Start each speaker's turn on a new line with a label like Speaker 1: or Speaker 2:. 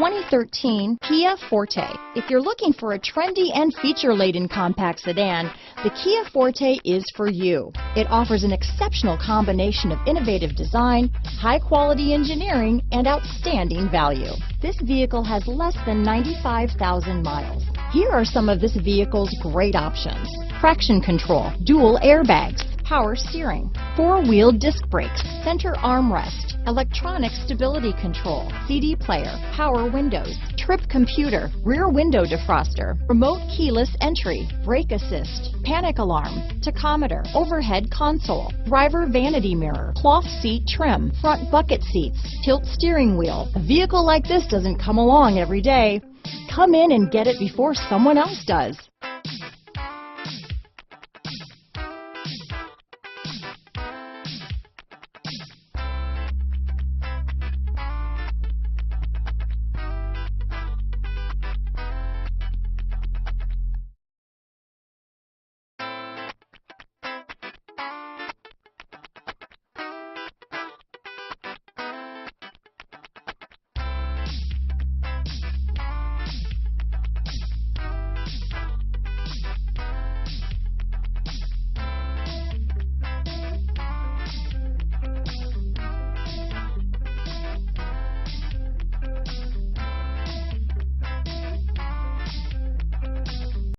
Speaker 1: 2013 Kia Forte. If you're looking for a trendy and feature-laden compact sedan, the Kia Forte is for you. It offers an exceptional combination of innovative design, high-quality engineering, and outstanding value. This vehicle has less than 95,000 miles. Here are some of this vehicle's great options: traction control, dual airbags, power steering, four-wheel disc brakes, center armrest, electronic stability control, CD player, power windows, trip computer, rear window defroster, remote keyless entry, brake assist, panic alarm, tachometer, overhead console, driver vanity mirror, cloth seat trim, front bucket seats, tilt steering wheel. A vehicle like this doesn't come along every day. Come in and get it before someone else does.